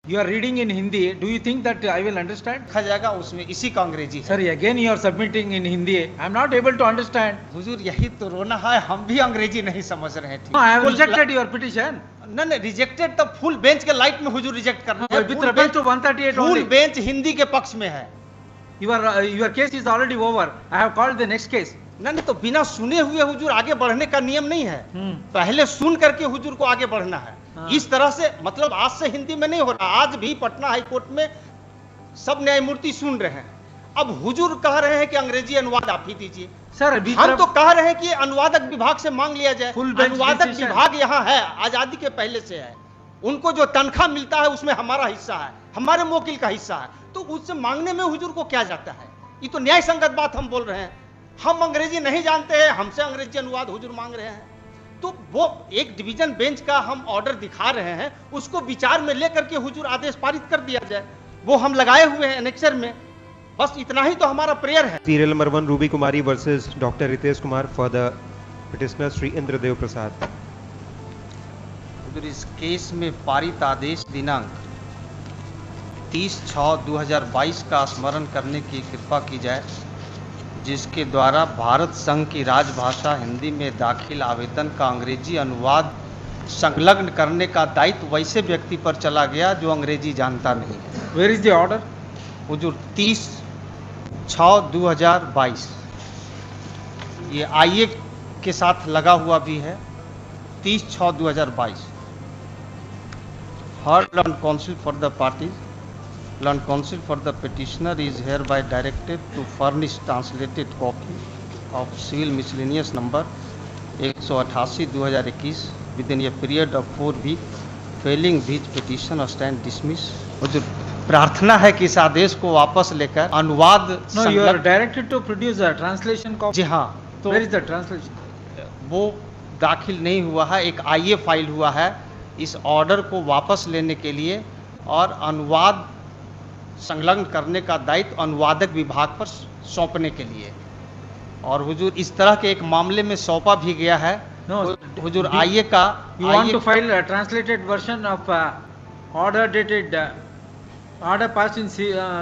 You are reading in Hindi. Do you think that I will understand? लिखा जाएगा उसमें इसी का अंग्रेजी है। Sir, again you are submitting in Hindi. I am not able to understand. हुजूर यही तो रोना है, हम भी अंग्रेजी नहीं समझ रहे थे। No, I have rejected your petition. नहीं रिजेक्टेड तो फुल बेंच के लाइट में हुजूर रिजेक्ट कर रहे With reference to 138 full only. Bench Hindi के पक्ष में है। Your case is already over. I have called the next case. नहीं तो बिना सुने हुए हुजूर आगे बढ़ने का नियम नहीं है। पहले सुन करके हुजूर को आगे बढ़ना है। हाँ। इस तरह से मतलब आज से हिंदी में नहीं हो रहा। आज भी पटना हाई कोर्ट में सब न्यायमूर्ति सुन रहे हैं। अब हुजूर कह रहे हैं कि अंग्रेजी अनुवाद आप ही दीजिए। Sir, हम तो कह रहे हैं कि अनुवादक विभाग से मांग लिया जाए। Full bench अनुवादक decision. विभाग यहाँ है, आजादी के पहले से है। उनको जो तनख्वाह मिलता है उसमें हमारा हिस्सा है, हमारे मोकिल का हिस्सा है, तो उससे मांगने में हुजूर को क्या जाता है? ये तो न्याय संगत बात हम बोल रहे हैं। हम अंग्रेजी नहीं जानते हैं, हमसे अंग्रेजी अनुवाद हुजूर मांग रहे हैं, तो वो एक डिवीजन बेंच का हम ऑर्डर दिखा रहे हैं, उसको विचार में लेकर के हुजूर आदेश पारित कर दिया जाए। वो हम लगाए हुए हैं एनेक्सर में। बस इतना ही तो हमारा प्रेयर है। Serial number 1 Ruby Kumari versus Dr. Ritesh Kumar for the petitioner Sri Indradev Prasad. हुजूर इस केस में पारित आदेश दिनांक 30/6/2022 का स्मरण करने की कृपा की जाए, जिसके द्वारा भारत संघ की राजभाषा हिंदी में दाखिल आवेदन का अंग्रेजी अनुवाद संलग्न करने का दायित्व वैसे व्यक्ति पर चला गया जो अंग्रेजी जानता नहीं है। where is the order? हुजूर 30/6/2022 ये आईए के साथ लगा हुआ भी है। 30/6/2022 heard learned counsel for the parties, learned counsel for the petitioner is hereby directed to furnish translated copy of civil miscellaneous number 188/2021 within a period of 4 weeks, failing which petition or stand dismissed। हुजूर प्रार्थना है कि इस आदेश को वापस लेकर अनुवाद No, you are directed to produce a translation copy. जी हाँ, तो Where is the translation? वो दाखिल नहीं हुआ है, एक आईए फाइल हुआ है इस ऑर्डर को वापस लेने के लिए और अनुवाद संलग्न करने का दायित्व अनुवादक विभाग पर सौंपने के लिए। और हुजूर इस तरह के एक मामले में सौंपा भी गया है। No, हुजूर आईए का You want to file a translated version of order dated order passed in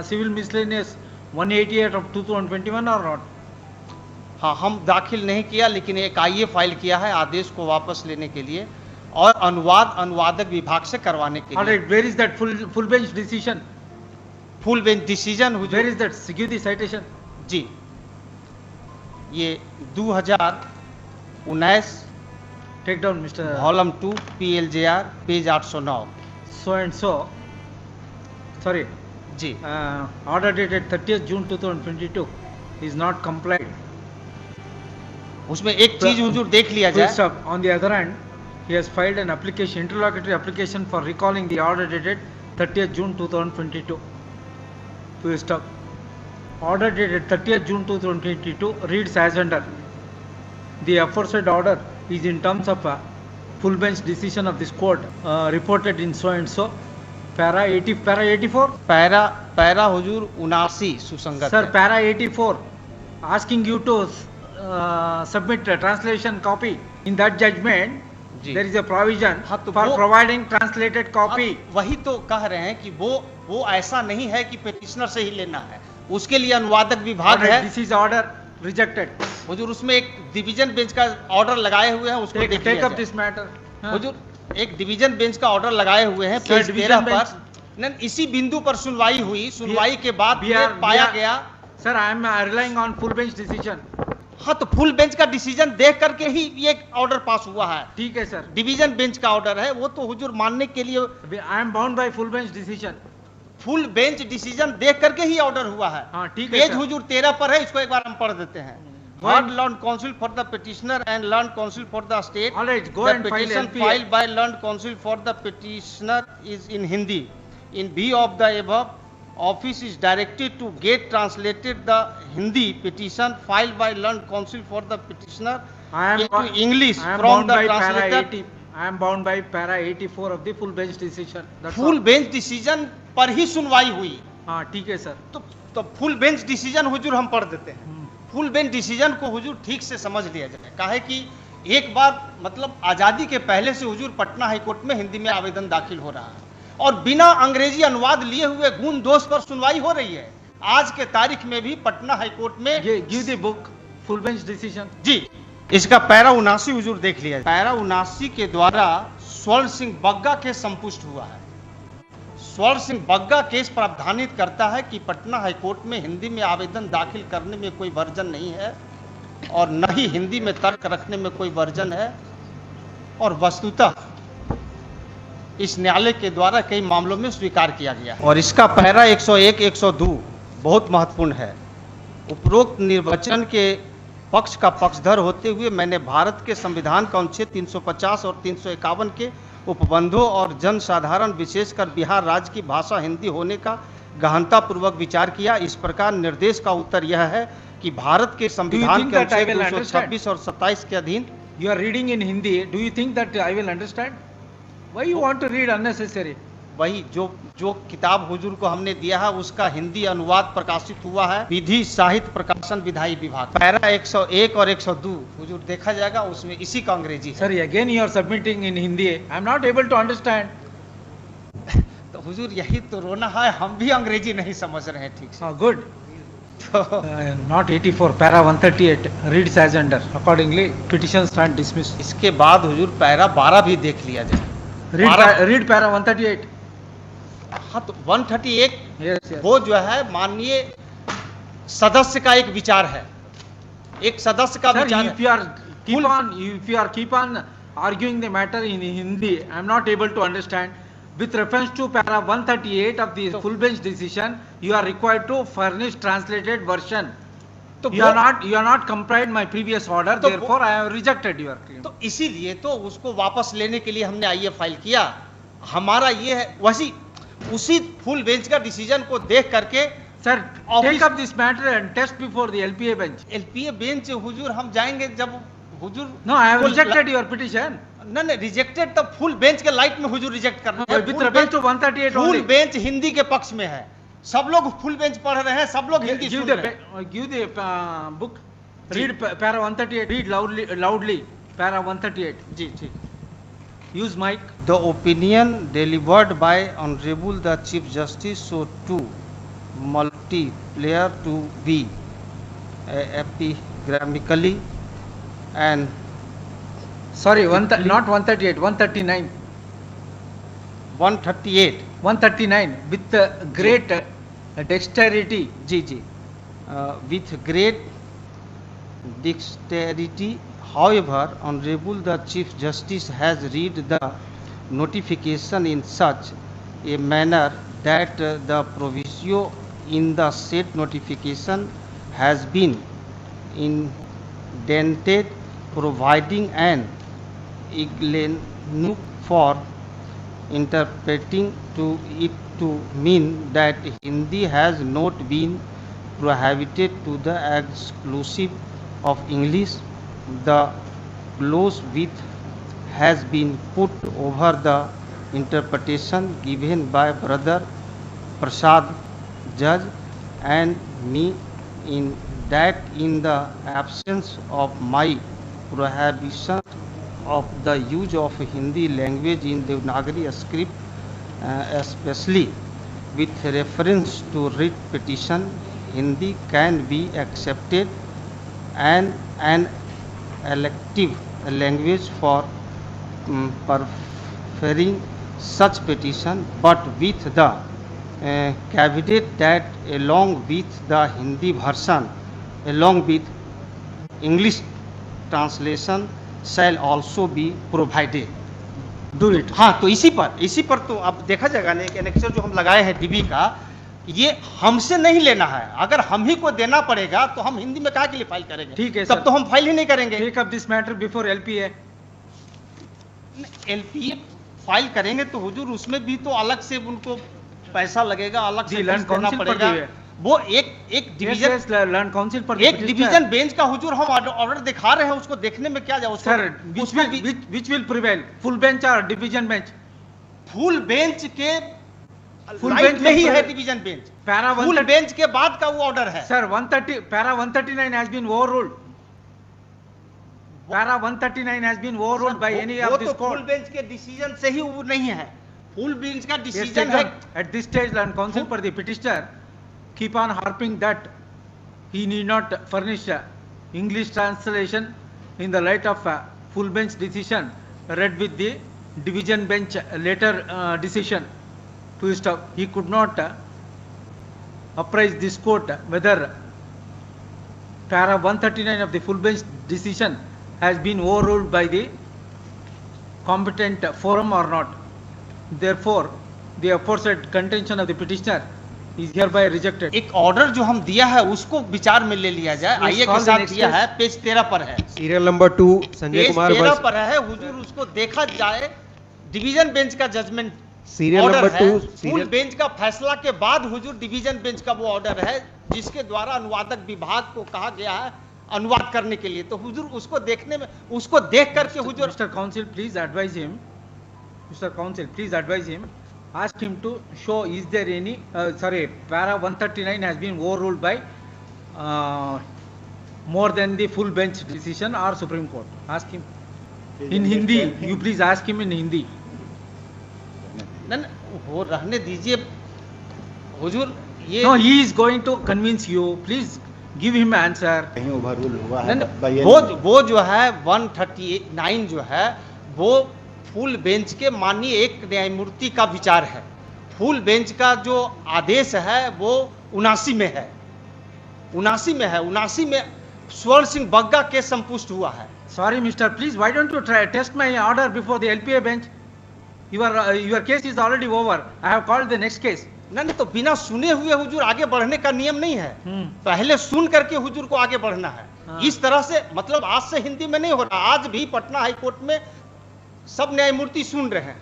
civil miscellaneous 188 of 2021 or not? हाँ, हम दाखिल नहीं किया, लेकिन एक आईए फाइल किया है आदेश को वापस लेने के लिए और अनुवाद अनुवादक विभाग से करवाने के All लिए। right, where is that full bench decision? Full bench decision Where हुजूर is that? Give the citation. जी, ये 2019 Take down, Mr. Volume 2 PLJR page 809। So and so. Sorry, जी order dated 30th June 2022 is not complied. उसमें एक चीज हुजूर देख लिया Full जाए। stop. On the other hand, he has filed an application, interlocutory application for recalling the order dated 30th June 2022. Full stop. Order dated 30th June 2022 reads as under. The aforesaid order is in terms of a full bench decision of this court reported in so and so. Para 84. Para हुजूर 79 सुसंगत Sir, है। para 84 asking you to submit a translation copy. In that judgment, ji. there is a provision हाँ, तो for वो- providing translated copy. अब वही तो कह रहे हैं कि वो ऐसा नहीं है कि पेटिशनर से ही लेना है, उसके लिए अनुवादक विभाग Alright, है। this is order rejected. हुजूर उसमें एक डिवीजन बेंच का ऑर्डर लगाए हुए हैं, उसको देख Take लिया up जाए। this matter. हाँ। हुजूर एक डिवीजन बेंच का ऑर्डर लगाए हुए हैं Sir, पेज division 13 पर। bench- नहीं, इसी बिंदु पर सुनवाई हुई, सुनवाई के बाद We ये are- पाया we are- गया। Sir, I am relying on full bench decision. हाँ, तो फुल बेंच का डिसीजन देख करके ही ये ऑर्डर पास हुआ है। ठीक है सर। डिवीजन बेंच का ऑर्डर है, वो तो हुजूर मानने के लिए I am bound by full bench decision. Full bench decision देख करके ही ऑर्डर हुआ है। हाँ, ठीक है पेज सर। हुजूर 13 पर है, इसको एक बार हम पढ़ देते हैं। Go Heard ahead. learned counsel for the petitioner and learned counsel for the state. All right, go the and file petition LPA. filed by learned counsel for the petitioner is in Hindi. In view of the above, office is directed to get translated the Hindi petition filed by learned counsel for the petitioner I am into English I am from bound the by para translator. 80. I am bound by para 84 of the full bench decision. That's full all. Bench decision पर ही सुनवाई हुई, हाँ, ठीक है sir. तो full bench decision हुजूर हम पढ़ देते हैं। फुल बेंच डिसीजन को हुजूर ठीक से समझ लिया जाए। काहे कि एक बार मतलब आज़ादी के पहले से हुजूर पटना हाई कोर्ट में हिंदी में आवेदन दाखिल हो रहा है और बिना अंग्रेजी अनुवाद लिए हुए गुण दोष पर सुनवाई हो रही है। आज के तारीख में भी पटना हाईकोर्ट में give the book full bench decision. जी, इसका पैरा 79 हुजूर देख लिया। पैरा 79 के द्वारा स्वर्ण सिंह बग्गा केस संपुष्ट हुआ है। स्वर्ण सिंह बग्गा केस प्रावधानित करता है कि पटना हाईकोर्ट में हिंदी में आवेदन दाखिल करने में कोई वर्जन नहीं है और न ही हिंदी में तर्क रखने में कोई वर्जन है, और वस्तुतः इस न्यायालय के द्वारा कई मामलों में स्वीकार किया गया है। और इसका पैरा 101, 102 बहुत महत्वपूर्ण है। उपरोक्त निर्वचन के पक्ष का पक्षधर होते हुए मैंने भारत के संविधान का अनुच्छेद 350 और 351 के उपबंधों और जनसाधारण विशेषकर बिहार राज्य की भाषा हिंदी होने का गहनतापूर्वक विचार किया। इस प्रकार निर्देश का उत्तर यह है कि भारत के संविधान के अनुच्छेद 226 और 27 के अधीन। You are reading in Hindi. Do you think that I will understand? Why you want to read unnecessary? वही जो किताब हुजूर को हमने दिया है उसका हिंदी अनुवाद प्रकाशित हुआ है विधि साहित्य प्रकाशन विधायी विभाग। पैरा 101 और 102 हुजूर देखा जाएगा, उसमें इसी का अंग्रेजी है। Sorry, again you are submitting in Hindi. I am not able to understand. तो हुजूर यही तो रोना है, हम भी अंग्रेजी नहीं समझ रहे हैं ठीक से। Good. Not 84, para 138 reads as under. Accordingly, petitions stand dismissed. इसके बाद हुजूर पैरा 12 भी देख लिया जाए। Read para 138. हाँ, तो 138 Yes. वो जो है माननीय सदस्य का एक विचार है, एक सदस्य का Sir, विचार if you are keep on arguing the matter in Hindi, I am not able to understand. With reference to para 138 of the full bench decision, you are required to furnish translated version. तो You are not complied my previous order, तो therefore I have rejected your claim. तो इसीलिए तो उसको वापस लेने के लिए हमने आईए फाइल किया। हमारा ये है, वैसी उसी फुल बेंच का डिसीजन को देख करके Sir, Office- take up this matter and test before the LPA bench. LPA bench हुजूर हम जाएंगे जब हुजूर No, I have full- rejected your petition. नहीं रिजेक्टेड, तब फुल बेंच के लाइट में हुजूर रिजेक्ट करना है। With reference to 138 full only. Bench Hindi के पक्ष में है, सब लोग फुल बेंच पढ़ रहे हैं, सब लोग हिंदी Give सुन the रहे हैं। give the book. Read para 138. Read loudly. Para 138. जी ठीक। Use mic. The opinion delivered by Honorable the Chief Justice so too multiplayer to be epigrammatically and Sorry, not 138. 139. 138 139 with great dexterity. Ji ji with great dexterity. However, Honorable the Chief Justice has read the notification in such a manner that the proviso in the said notification has been indented, providing an ignoble for interpreting to it to mean that Hindi has not been prohibited to the exclusive of English. The gloss with has been put over the interpretation given by Brother Prasad Judge and me in that in the absence of my prohibition of the use of Hindi language in Devanagari script, especially with reference to writ petition, Hindi can be accepted and an elective language for preferring such petition, but with the caveat that along with the Hindi version, along with English translation shall also be provided. Do it. हाँ, तो इसी पर तो अब देखा जाएगा ना, एक एनेक्सर जो हम लगाए हैं डीबी का, ये हमसे नहीं लेना है। अगर हम ही को देना पड़ेगा तो हम हिंदी में काहे के लिए फाइल करेंगे? ठीक है तब सर। तो हम फाइल ही नहीं करेंगे। Take up this matter before LPA. LPA file करेंगे तो हुजूर उसमें भी तो अलग से उनको पैसा लगेगा, अलग से जी, लैंड देना काउंसिल पर पड़ेगा। भी है। वो एक डिवीजन Yes, लैंड काउंसिल पर एक डिवीजन बेंच का हुजूर हम ऑर्डर दिखा रहे हैं, उसको देखने में क्या जाए? Sir, which will prevail, full bench or division bench? Full bench के फुल लाइट बेंच में ही में है division bench. Para full 130 bench के बाद का वो ऑर्डर है। Sir, 139 has been overruled. Para 139 has been overruled by any वो of तो this फुल court. बेंच के डिसीजन से ही वो नहीं है। फुल बेंच का He has डिसीजन taken, है। at this stage, land counsel for the petitioner keep on harping that he need not furnish English translation in the light of full bench decision read with the division bench later decision. Full stop. He could not apprise this court whether para 139 of the full bench decision has been overruled by the competent forum or not. Therefore, the aforesaid contention of the petitioner is hereby rejected. एक order जो हम दिया है उसको विचार में ले लिया जाए। Please आइए के call the साथ next दिया case. है, पेज 13 पर है। Serial number 2 Sanjay page Kumar 13 versus पर है हुजूर, उसको देखा जाए। डिवीजन बेंच का जजमेंट सीरियल ऑर्डर नंबर है। 2 फुल सीरियल बेंच का फैसला के बाद हुजूर डिवीजन बेंच का वो ऑर्डर है जिसके द्वारा अनुवादक विभाग को कहा गया है अनुवाद करने के लिए। तो हुजूर उसको देखने में, उसको देख करके हुजूर Mr. Counsel, please advise him. Mr. Counsel, please advise him. Ask him to show is there any, para 139 has been overruled by more than the full bench decision or Supreme Court. Ask him. In Hindi, you please ask him in Hindi. न वो रहने दीजिए हुजूर। ये No, he is going to convince you. Please give him answer. कहीं overrule हुआ न, है वो जो है 139 जो है वो फुल बेंच के माननीय एक न्यायमूर्ति का विचार है। फुल बेंच का जो आदेश है वो 79 में है, 79 में स्वर्ण सिंह बग्गा केस संपुष्ट हुआ है। Sorry, Mister. Please, why don't you try test my order before the LPA bench? Your case is already over. I have called the next case. नहीं तो बिना सुने हुए हुजूर आगे बढ़ने का नियम नहीं है। हम्म। पहले सुन करके हुजूर को आगे बढ़ना है। हाँ। इस तरह से मतलब आज से हिंदी में नहीं हो रहा। आज भी पटना हाई कोर्ट में सब न्यायमूर्ति सुन रहे हैं।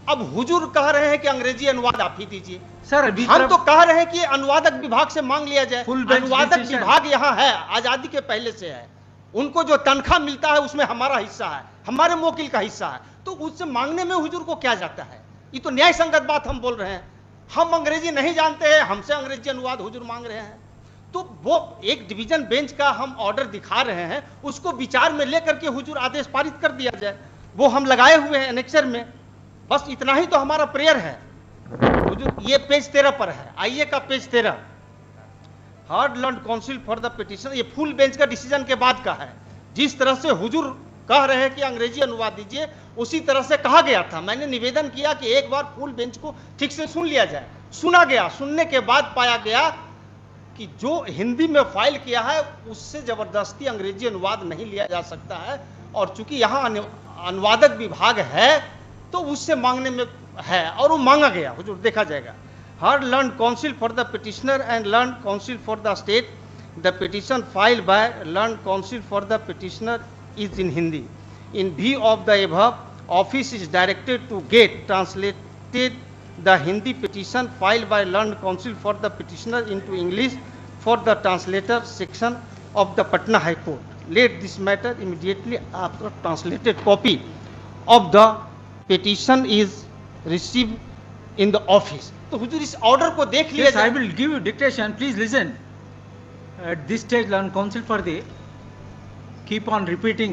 अब हुजूर कह रहे हैं कि अंग्रेजी अनुवाद आप ही दीजिए। Sir, अभी हम तो कह रहे हैं कि अनुवादक विभाग से मांग लिया जाए। Full bench अनुवादक decision. विभाग यहाँ है, आजादी के पहले से है। उनको जो तनख्वाह मिलता है उसमें हमारा हिस्सा है, हमारे मोकिल का हिस्सा है। तो उससे मांगने में हुजूर को क्या जाता है? ये तो न्याय संगत बात हम बोल रहे हैं। हम अंग्रेजी नहीं जानते हैं, हमसे अंग्रेजी अनुवाद हुजूर मांग रहे हैं। तो वो एक डिवीजन बेंच का हम ऑर्डर दिखा रहे हैं, उसको विचार में लेकर के हुजूर आदेश पारित कर दिया जाए। वो हम लगाए हुए हैं एनेक्सर में। बस इतना ही तो हमारा प्रेयर है हुजूर। ये पेज 13 पर है, आइए का page 13। Hard learn counsel for the petition, ये फुल बेंच का डिसीजन के बाद का है। जिस तरह से हुजूर कह रहे हैं कि अंग्रेजी अनुवाद दीजिए, उसी तरह से कहा गया था। मैंने निवेदन किया कि एक बार फुल बेंच को ठीक से सुन लिया जाए। सुना गया, सुनने के बाद पाया गया कि जो हिंदी में फाइल किया है उससे जबरदस्ती अंग्रेजी अनुवाद नहीं लिया जा सकता है। और चूंकि यहाँ अनुवादक विभाग है तो उससे मांगने में है और वो मांगा गया हुजूर, देखा जाएगा। Heard learned counsel for the petitioner and learned counsel for the state, the petition filed by learned counsel for the petitioner is in Hindi. In view of the above, office is directed to get translated the Hindi petition filed by learned counsel for the petitioner into English for the translator section of the Patna High Court. Let this matter immediately after translated copy of the petition is received in the office. तो हुजूर इस order को देख लिया Yes, I जाए। will give you dictation. Please listen. At this stage, learn counsel for the keep on repeating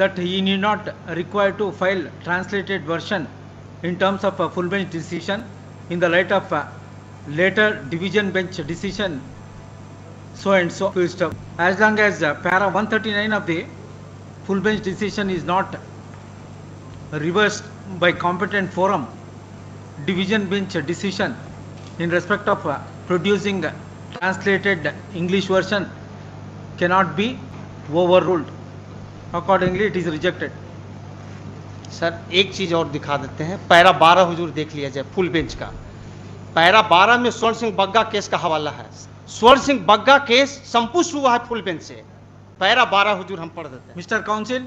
that he need not require to file translated version in terms of a full bench decision in the light of a later division bench decision so and so full stop. As long as para 139 of the full bench decision is not reversed by competent forum, division bench decision in respect of producing translated English version cannot be overruled. Accordingly, it is rejected. Sir एक चीज और दिखा देते हैं, para 12 हुजूर देख लिया जाए full bench का। पैरा 12 में स्वर्ण सिंह बग्गा केस का हवाला है। स्वर्ण सिंह बग्गा केस संपुष्ट हुआ है फुल बेंच से। पैरा 12 हुजूर हम पढ़ देते हैं। Mr. Counsel,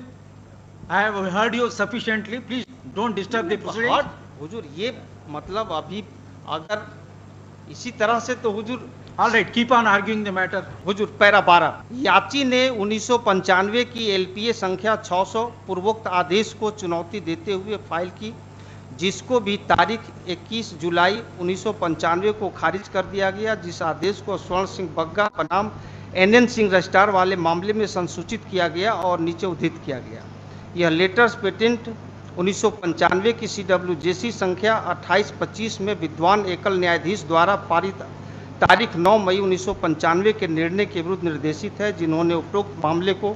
I have heard you sufficiently. Please don't disturb the proceedings. और हुजूर ये मतलब अभी अगर इसी तरह से तो हुजूर All right, keep on arguing the matter. Hazur para 12, याची ने 1995 की एलपीए संख्या 600 पूर्वोक्त आदेश को चुनौती देते हुए फाइल की, जिसको भी तारीख 21 जुलाई 1995 को खारिज कर दिया गया, जिस आदेश को स्वर्ण सिंह बग्गा बनाम NN सिंह रजिस्ट्रार वाले मामले में संसूचित किया गया और नीचे उद्धृत किया गया। यह लेटर्स पेटेंट 1995 की CWJC संख्या 2825 में विद्वान एकल न्यायाधीश द्वारा पारित तारीख 9 मई 1995 के निर्णय के विरुद्ध निर्देशित है, जिन्होंने उपरोक्त मामले को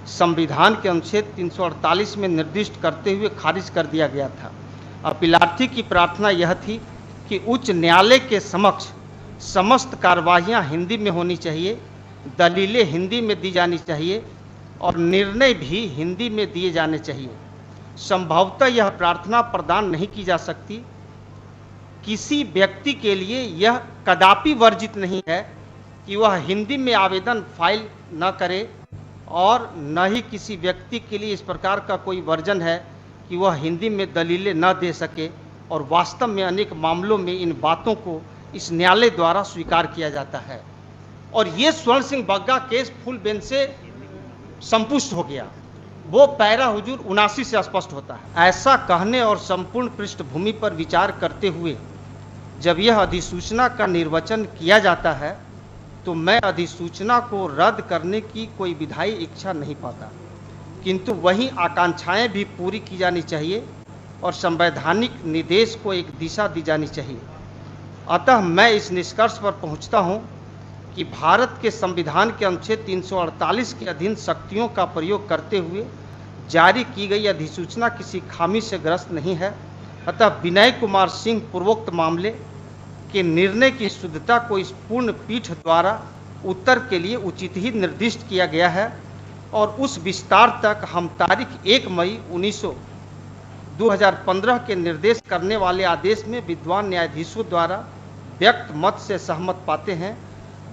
संविधान के अनुच्छेद 348 में निर्दिष्ट करते हुए खारिज कर दिया गया था। अपीलार्थी की प्रार्थना यह थी कि उच्च न्यायालय के समक्ष समस्त कार्यवाहियां हिंदी में होनी चाहिए, दलीलें हिंदी में दी जानी चाहिए और निर्णय भी हिंदी में दिए जाने चाहिए। संभवतः यह प्रार्थना प्रदान नहीं की जा सकती। किसी व्यक्ति के लिए यह कदापि वर्जित नहीं है कि वह हिंदी में आवेदन फाइल न करे और न ही किसी व्यक्ति के लिए इस प्रकार का कोई वर्जन है कि वह हिंदी में दलीलें न दे सके, और वास्तव में अनेक मामलों में इन बातों को इस न्यायालय द्वारा स्वीकार किया जाता है। और ये स्वर्ण Singh Bagga case full bench से संपुष्ट हो गया। वो पैरा हुजूर 79 से स्पष्ट होता है। ऐसा कहने और संपूर्ण पृष्ठभूमि पर विचार करते हुए जब यह अधिसूचना का निर्वचन किया जाता है तो मैं अधिसूचना को रद्द करने की कोई विधायी इच्छा नहीं पाता, किंतु वही आकांक्षाएं भी पूरी की जानी चाहिए और संवैधानिक निर्देश को एक दिशा दी जानी चाहिए। अतः मैं इस निष्कर्ष पर पहुंचता हूं कि भारत के संविधान के अनुच्छेद 348 के अधीन शक्तियों का प्रयोग करते हुए जारी की गई अधिसूचना किसी खामी से ग्रस्त नहीं है। अतः विनय कुमार सिंह पूर्वोक्त मामले के निर्णय की शुद्धता को इस पूर्ण पीठ द्वारा उत्तर के लिए उचित ही निर्दिष्ट किया गया है और उस विस्तार तक हम तारीख 1 मई 2015 के निर्देश करने वाले आदेश में विद्वान न्यायाधीशों द्वारा व्यक्त मत से सहमत पाते हैं।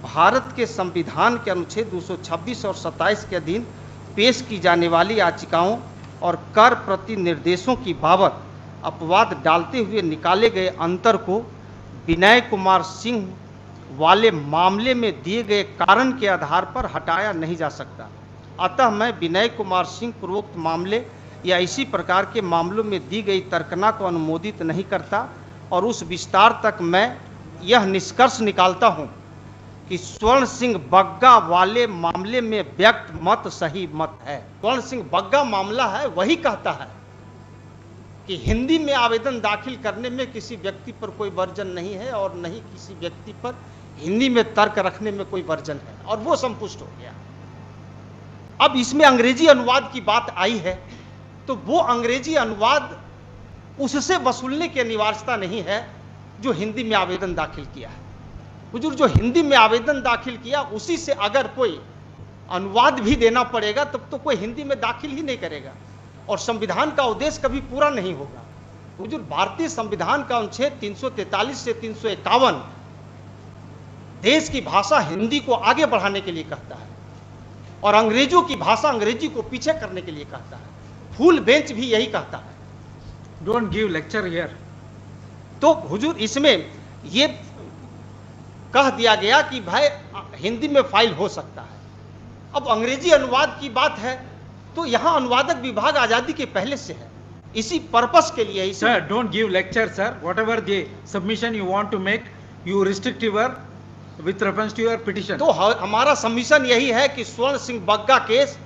भारत के संविधान के अनुच्छेद 226 और 27 के अधीन पेश की जाने वाली याचिकाओं और कर प्रति निर्देशों की बाबत अपवाद डालते हुए निकाले गए अंतर को विनय कुमार सिंह वाले मामले में दिए गए कारण के आधार पर हटाया नहीं जा सकता। अतः मैं विनय कुमार सिंह पूर्वोक्त मामले या इसी प्रकार के मामलों में दी गई तर्कना को अनुमोदित नहीं करता और उस विस्तार तक मैं यह निष्कर्ष निकालता हूं कि स्वर्ण सिंह बग्गा वाले मामले में व्यक्त मत सही मत है। स्वर्ण सिंह बग्गा मामला है वही कहता है कि हिंदी में आवेदन दाखिल करने में किसी व्यक्ति पर कोई वर्जन नहीं है और नहीं किसी व्यक्ति पर हिंदी में तर्क रखने में कोई वर्जन है, और वो संपुष्ट हो गया। अब इसमें अंग्रेजी अनुवाद की बात आई है तो वो अंग्रेजी अनुवाद उससे वसूलने की अनिवार्यता नहीं है जो हिंदी में आवेदन दाखिल किया है। हुजूर जो हिंदी में आवेदन दाखिल किया उसी से अगर कोई अनुवाद भी देना पड़ेगा तब तो कोई हिंदी में दाखिल ही नहीं करेगा और संविधान का उद्देश्य कभी पूरा नहीं होगा। हुजूर भारतीय संविधान का अनुच्छेद 343 से 351 देश की भाषा हिंदी को आगे बढ़ाने के लिए कहता है और अंग्रेजों की भाषा अंग्रेजी को पीछे करने के लिए कहता है। फुल बेंच भी यही कहता है। Don't give lecture here. तो हुजूर इसमें ये कह दिया गया कि भाई हिंदी में फाइल हो सकता है। अब अंग्रेजी अनुवाद की बात है तो यहां अनुवादक विभाग आजादी के पहले से है, इसी पर्पस के लिए। Sir don't give lecture sir, whatever the submission you want to make you restrict your with reference to your petition. तो हमारा सबमिशन यही है कि स्वर्ण सिंह बग्गा केस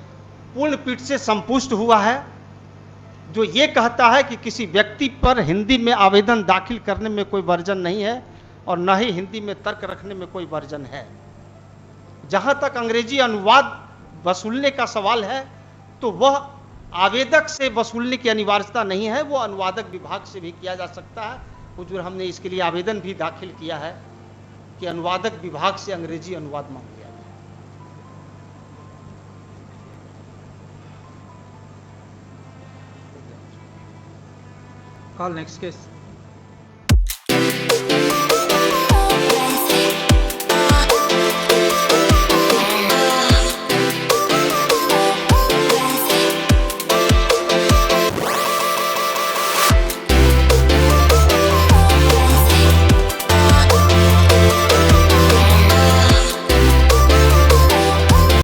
पूर्ण पीठ से संपुष्ट हुआ है, जो ये कहता है कि किसी व्यक्ति पर हिंदी में आवेदन दाखिल करने में कोई वर्जन नहीं है और न ही हिंदी में तर्क रखने में कोई वर्जन है। जहां तक अंग्रेजी अनुवाद वसूलने का सवाल है तो वह आवेदक से वसूलने की अनिवार्यता नहीं है, वो अनुवादक विभाग से भी किया जा सकता है। हुजूर हमने इसके लिए आवेदन भी दाखिल किया है कि अनुवादक विभाग से अंग्रेजी अनुवाद मांग लिया जाए। Call next case.